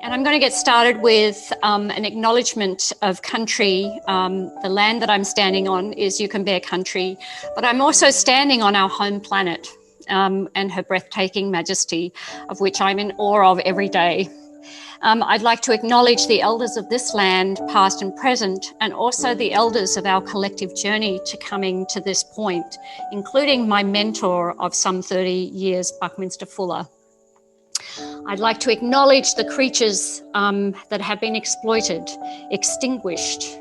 And I'm going to get started with an acknowledgement of country. The land that I'm standing on is Yugambeh country, but I'm also standing on our home planet and her breathtaking majesty, of which I'm in awe of every day. I'd like to acknowledge the elders of this land, past and present, and also the elders of our collective journey to coming to this point, including my mentor of some 30 years, Buckminster Fuller. I'd like to acknowledge the creatures that have been exploited, extinguished,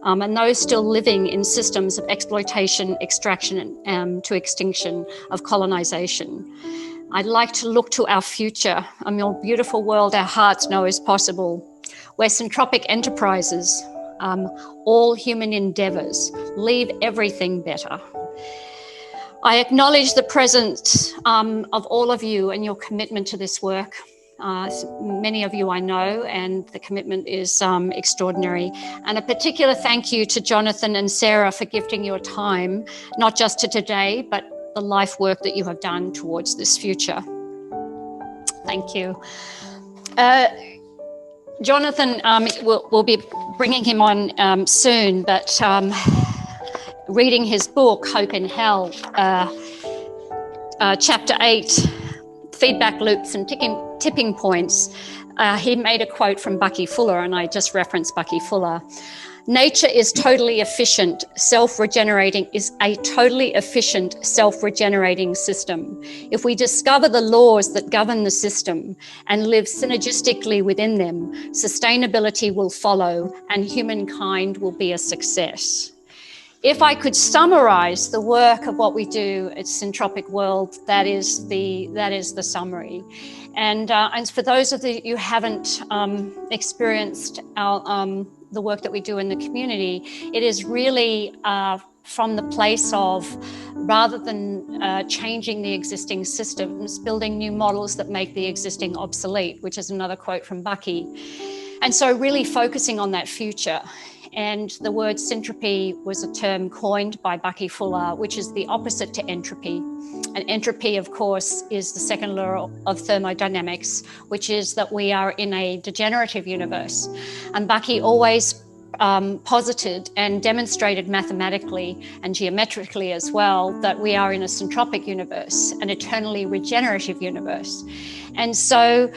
and those still living in systems of exploitation, extraction, to extinction, of colonisation. I'd like to look to our future, a more beautiful world our hearts know is possible, where syntropic enterprises, all human endeavours, leave everything better. I acknowledge the presence of all of you and your commitment to this work. Many of you I know, and the commitment is extraordinary. And a particular thank you to Jonathan and Sarah for gifting your time, not just to today, but the life work that you have done towards this future. Thank you. Jonathan, we'll be bringing him on soon, but reading his book, Hope in Hell, chapter 8, feedback loops and tipping points, he made a quote from Bucky Fuller, and I just referenced Bucky Fuller. Nature is totally efficient, self-regenerating, is a totally efficient, self-regenerating system. If we discover the laws that govern the system and live synergistically within them, sustainability will follow and humankind will be a success. If I could summarize the work of what we do at Syntropic World, that is the summary. And for those of you who haven't experienced the work that we do in the community, it is really from the place of, rather than changing the existing systems, building new models that make the existing obsolete, which is another quote from Bucky. And so really focusing on that future. And the word syntropy was a term coined by Bucky Fuller, which is the opposite to entropy. And entropy, of course, is the second law of thermodynamics, which is that we are in a degenerative universe. And Bucky always posited and demonstrated mathematically and geometrically as well that we are in a syntropic universe, an eternally regenerative universe. And so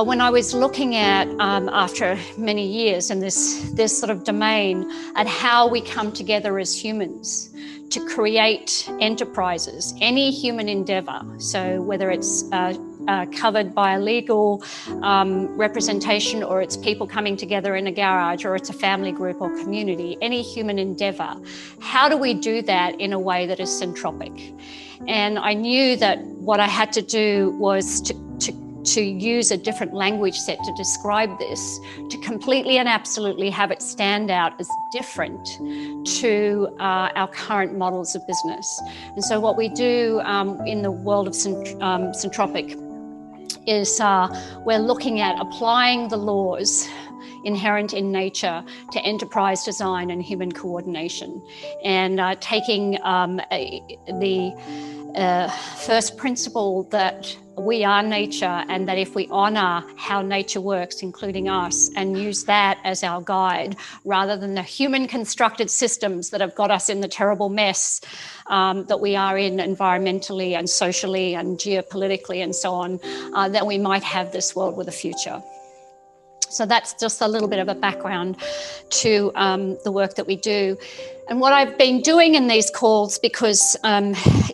when I was looking at, after many years in this sort of domain, at how we come together as humans to create enterprises, any human endeavour, so whether it's covered by a legal representation, or it's people coming together in a garage, or it's a family group or community, any human endeavour, how do we do that in a way that is syntropic? And I knew that what I had to do was to use a different language set to describe this, to completely and absolutely have it stand out as different to our current models of business. And so what we do in the world of syntropic is we're looking at applying the laws inherent in nature to enterprise design and human coordination, and taking the first principle that we are nature, and that if we honour how nature works, including us, and use that as our guide, rather than the human constructed systems that have got us in the terrible mess that we are in environmentally and socially and geopolitically and so on, that we might have this world with a future. So that's just a little bit of a background to the work that we do. And what I've been doing in these calls, because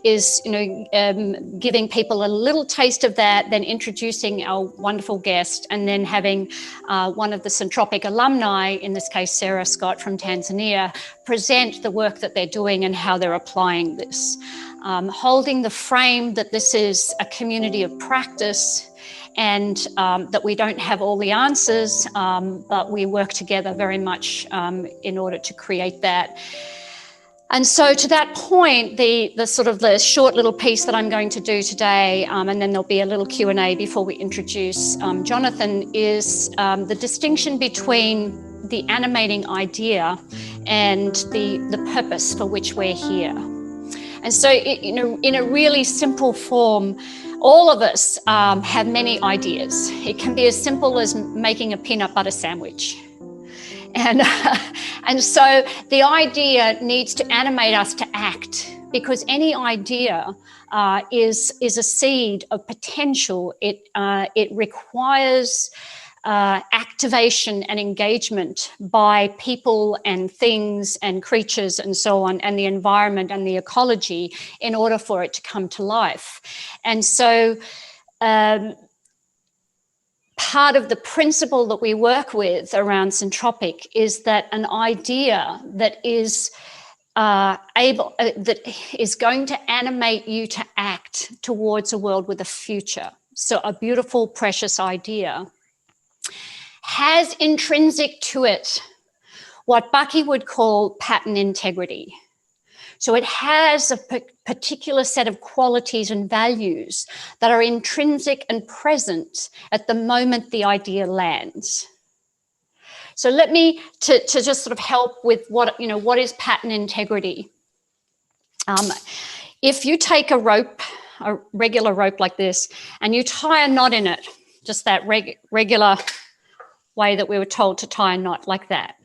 is giving people a little taste of that, then introducing our wonderful guest, and then having one of the Syntropic alumni, in this case Sarah Scott from Tanzania, present the work that they're doing and how they're applying this. Holding the frame that this is a community of practice, and that we don't have all the answers, but we work together very much in order to create that. And so to that point, the short little piece that I'm going to do today, and then there'll be a little Q&A before we introduce Jonathan, is the distinction between the animating idea and the purpose for which we're here. And so, in a really simple form, All of us have many ideas. It can be as simple as making a peanut butter sandwich. And, and so the idea needs to animate us to act, because any idea is a seed of potential. It requires activation and engagement by people and things and creatures and so on, and the environment and the ecology, in order for it to come to life. And so part of the principle that we work with around Syntropic is that an idea that is that is going to animate you to act towards a world with a future, so a beautiful, precious idea, has intrinsic to it what Bucky would call pattern integrity. So it has a particular set of qualities and values that are intrinsic and present at the moment the idea lands. So let me, to just sort of help with what, what is pattern integrity? If you take a rope, a regular rope like this, and you tie a knot in it, just that regular way that we were told to tie a knot, like that,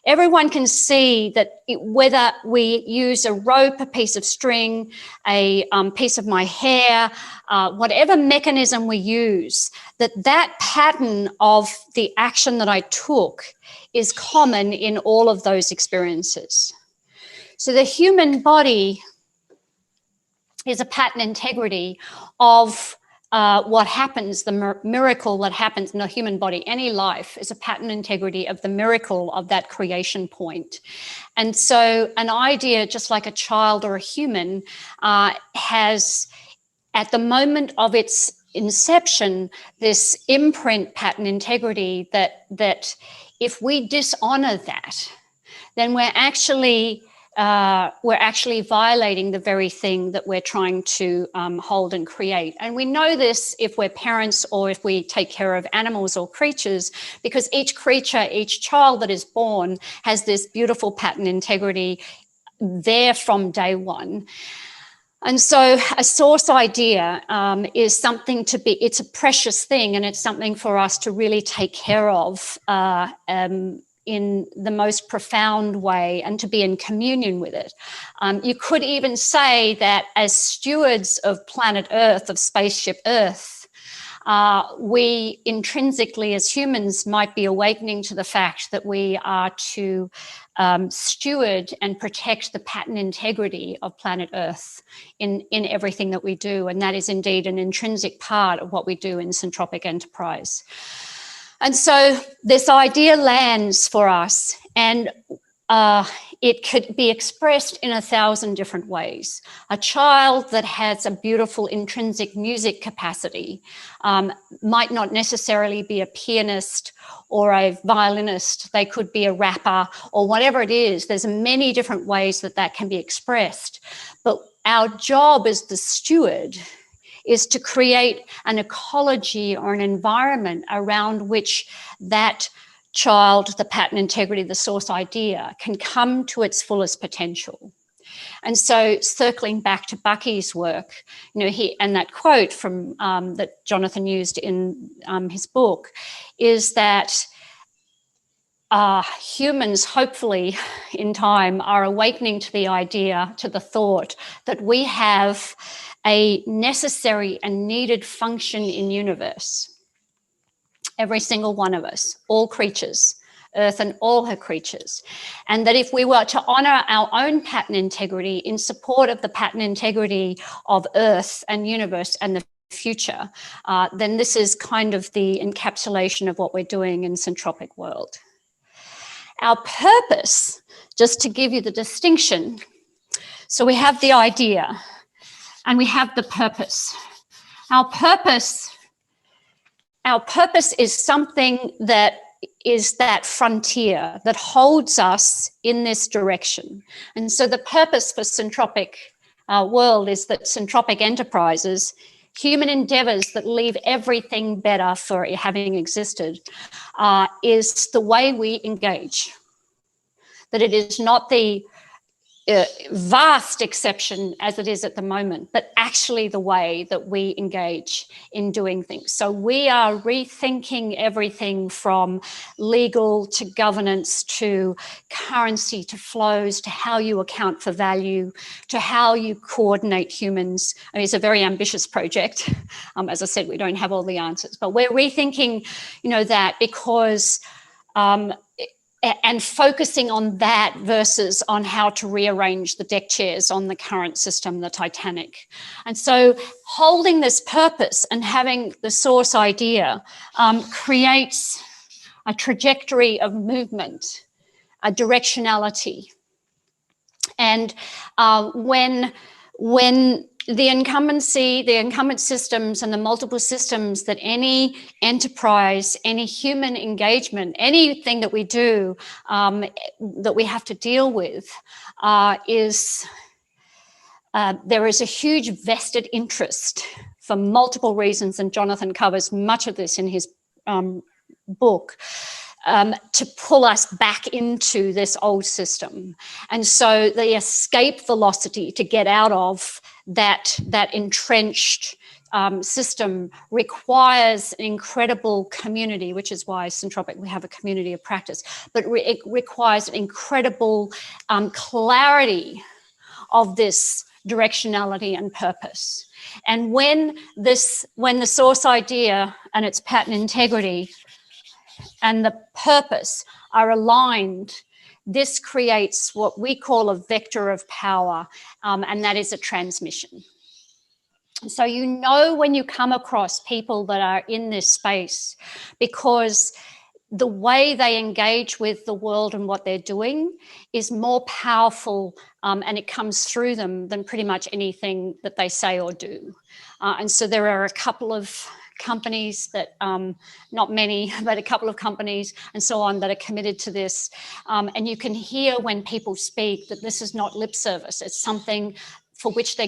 everyone can see that whether we use a rope, a piece of string, a piece of my hair, whatever mechanism we use, that pattern of the action that I took is common in all of those experiences. So the human body is a pattern integrity of what happens, the miracle that happens in the human body. Any life is a pattern integrity of the miracle of that creation point. And so an idea, just like a child or a human, has, at the moment of its inception, this imprint pattern integrity that if we dishonor that, then we're actually violating the very thing that we're trying to hold and create. And we know this if we're parents or if we take care of animals or creatures, because each creature, each child that is born has this beautiful pattern integrity there from day one. And so a source idea is something to be, it's a precious thing, and it's something for us to really take care of in the most profound way, and to be in communion with it. You could even say that as stewards of planet Earth, of spaceship Earth, we intrinsically as humans might be awakening to the fact that we are to steward and protect the pattern integrity of planet Earth in everything that we do. And that is indeed an intrinsic part of what we do in Syntropic Enterprise. And so this idea lands for us, and it could be expressed in 1,000 different ways. A child that has a beautiful intrinsic music capacity might not necessarily be a pianist or a violinist. They could be a rapper or whatever it is. There's many different ways that can be expressed. But our job as the steward is to create an ecology or an environment around which that child, the pattern integrity, the source idea, can come to its fullest potential. And so circling back to Bucky's work, and that quote from that Jonathan used in his book, is that humans, hopefully in time, are awakening to the idea, to the thought that we have a necessary and needed function in universe. Every single one of us, all creatures, Earth and all her creatures. And that if we were to honor our own pattern integrity in support of the pattern integrity of Earth and universe and the future, then this is kind of the encapsulation of what we're doing in Syntropic World. Our purpose, just to give you the distinction, so we have the idea and we have the purpose. Our purpose is something that is that frontier that holds us in this direction. And so the purpose for Syntropic World is that Syntropic Enterprises, human endeavors that leave everything better for having existed, is the way we engage. That it is not the vast exception as it is at the moment, but actually the way that we engage in doing things. So we are rethinking everything from legal to governance to currency to flows to how you account for value to how you coordinate humans. I mean, it's a very ambitious project. As I said, we don't have all the answers, but we're rethinking, that because and focusing on that versus on how to rearrange the deck chairs on the current system, the Titanic. And so holding this purpose and having the source idea creates a trajectory of movement, a directionality. And when the incumbent systems and the multiple systems that any enterprise, any human engagement, anything that we do that we have to deal with there is a huge vested interest for multiple reasons, and Jonathan covers much of this in his book, to pull us back into this old system. And so the escape velocity to get out of that entrenched system requires an incredible community, which is why Syntropic, we have a community of practice, but it requires an incredible clarity of this directionality and purpose. And when the source idea and its pattern integrity and the purpose are aligned, this creates what we call a vector of power, and that is a transmission. So when you come across people that are in this space, because the way they engage with the world and what they're doing is more powerful, and it comes through them than pretty much anything that they say or do. And so there are a couple of companies that, not many, but a couple of companies and so on that are committed to this. And you can hear when people speak that this is not lip service. It's something for which they're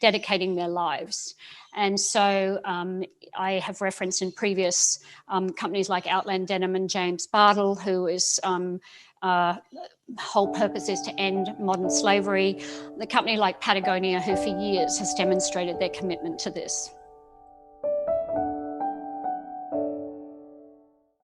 dedicating their lives. And so I have referenced in previous companies like Outland Denim and James Bartle, who is whole purpose is to end modern slavery. The company like Patagonia, who for years has demonstrated their commitment to this.